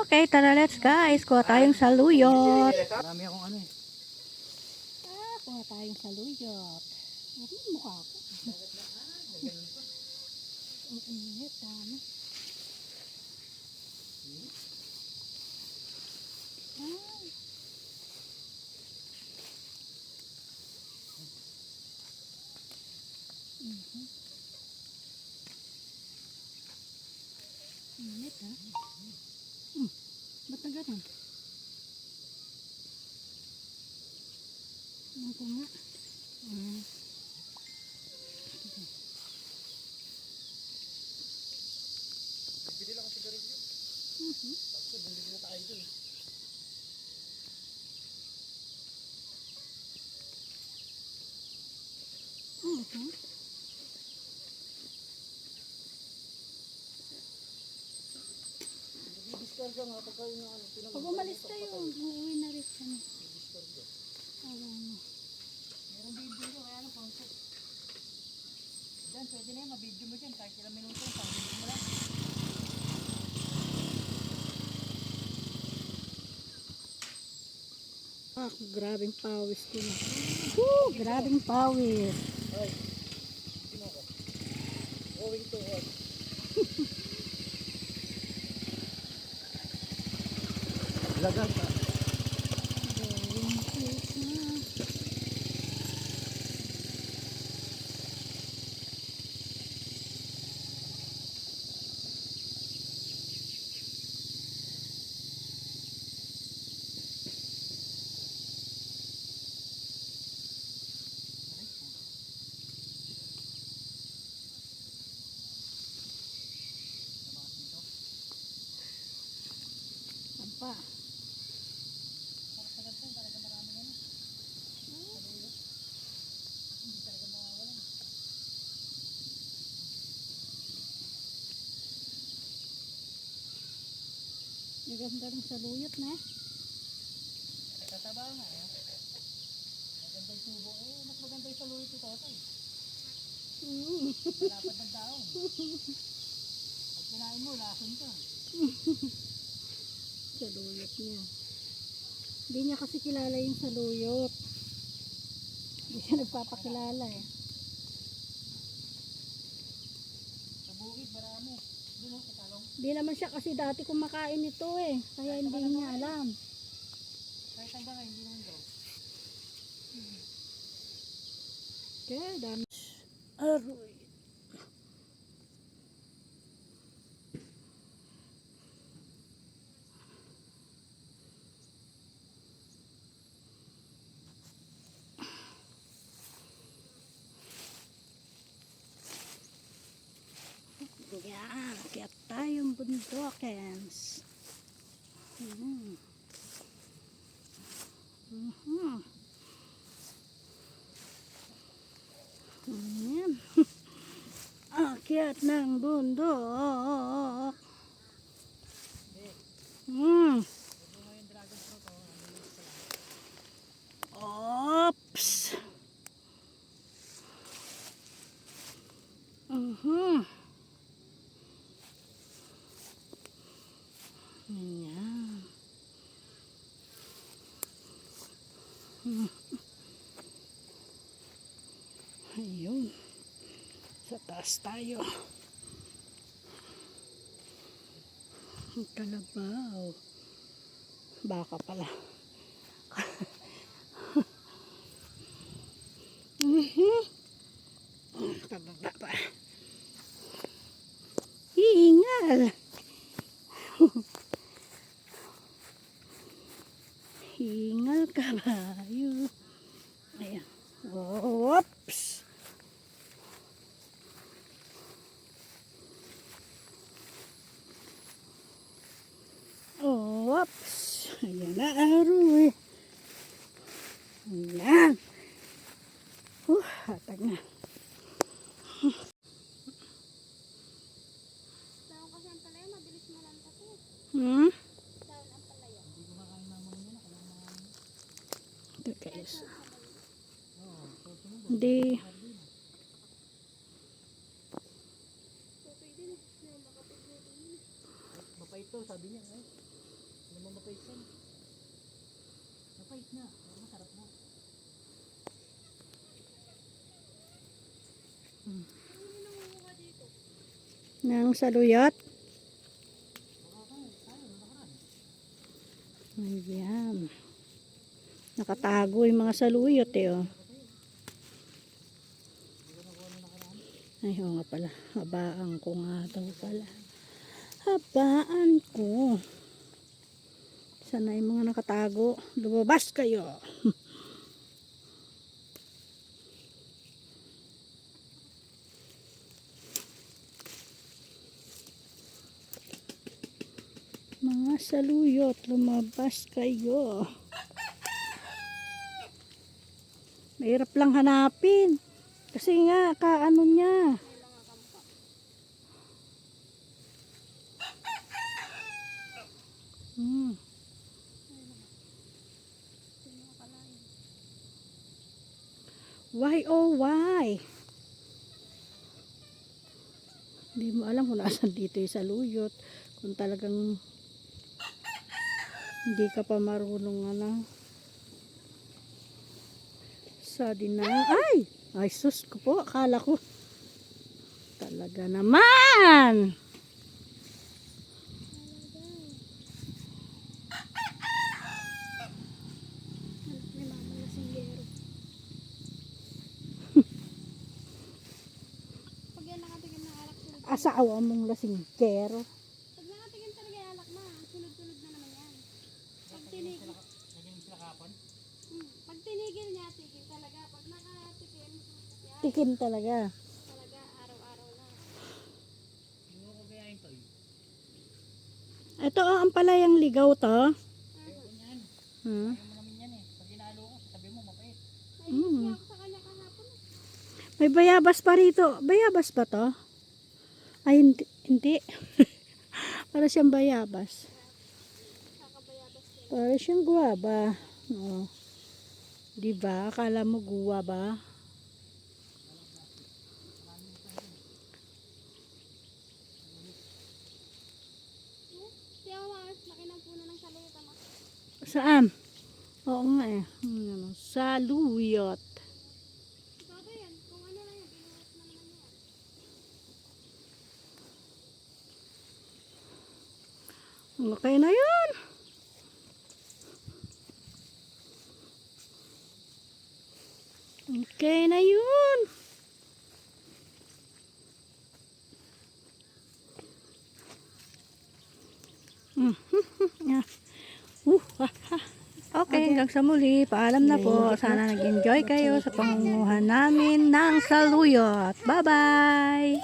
Okay, tara let's guys. Kuha tayong saluyot. Marami akong ano eh. Kuha tayong saluyot. Mukha ko. Ang init, dami. Init ha? Ba't na ganun? Ano ko nga? Bili lang ako sigarilyo. Tapos bumili na tayo doon. Diskarga nga pagka yung ano. Pag umalis tayo, uuwi na rin kami. Diskarga. Alam mo. Meron video kaya ano ponso. Diyan, pwede na yun. Mabidyo mo dyan. Kahit ilang minuto. Pag-video mo lang. Grabing pawis ko na. Grabing pawis. Ay, sino ko? Going to what? Lagan pa. Pa. Maganda rin saluyot na. Tataba nga eh. Maganda yung tubo eh. Mas maganda yung saluyot ito ito eh. Malapad ng daon. Pag kinain mo, lason ka. Saluyot niya. Hindi niya kasi kilala yung saluyot. Hindi siya nagpapakilala eh. Sa bukid, marami. Doon o, sa talong. Hindi naman siya kasi dati kumakain ito eh. Kaya hindi niya alam. Kahit hanggang ngayon, hindi naman daw. Kaya dami. Aroy. Yan, kaya tayong bundokens. Yan. Akyat ng bundok. Oops. Ayan. Ayun. Sa taas tayo. Kalabaw. Baka pala. Pababa pa. Hingal. Hingal kabayo. Ayan. Oops. Oops. Ayan na aroy. Ayan. Hatag na. Daon kasi ang palaya, mabilis malanta to. Hmm? Daon ang palaya. Hindi ko makain naman yun. Kailangan Ito guys. oo, so sunod. Hindi. So, pwede na. May makapit na ito. Mapait to, sabi niya. naman mapait yan. Mapait na. Pero masarap na. Nang saluyot. Ayan. Nakatago yung mga saluyot eh oh. Ay, oo nga pala. Habaan ko nga daw pala. Habaan ko. Sana yung mga nakatago. Lumabas kayo. Mga saluyot, lumabas kayo. Mahirap lang hanapin. Kasi nga, kaano niya. Why oh why? Hindi mo alam kung nasan dito yung saluyot. Kung talagang hindi ka pa marunong sa dinang. Ay sus ko po, akala ko talaga naman. Pag yan nakatigim ng alak, sunod. Asawa mong lasinggero. Pag nakatigim talaga yung alak na, sunod-sunod na naman yan. Pag tinigil, Naging sila kapon. pag tinigil niya, tigil talaga. Pag nakatikim, yan, Tikim talaga. talaga araw-araw na. Hindi mo ko gayahin to. Ito ang palayang ligaw to. Ayoko niyan. Hmm. Ayaw mo namin yan eh. Pag inalo ko, sabi mo mapait. Nainis niya ako sa kanya kahapon. May bayabas pa rito. Bayabas ba to? Ay hindi. Hindi. Para siyang bayabas. Kakabayabas yan. Para siyang guwaba. Oh. Diba? Akala mo guwaba? Kaya mas laki ng puno ng saluyot ama. Saan? Oo nga eh. Saluyot. Bago yan, kung ano lang yan, binuhat na naman yan. Okay na yun. Okay na yun. Okay, hanggang sa muli. Paalam na po. Sana nag-enjoy kayo sa pangunguhan namin ng saluyot. Bye-bye!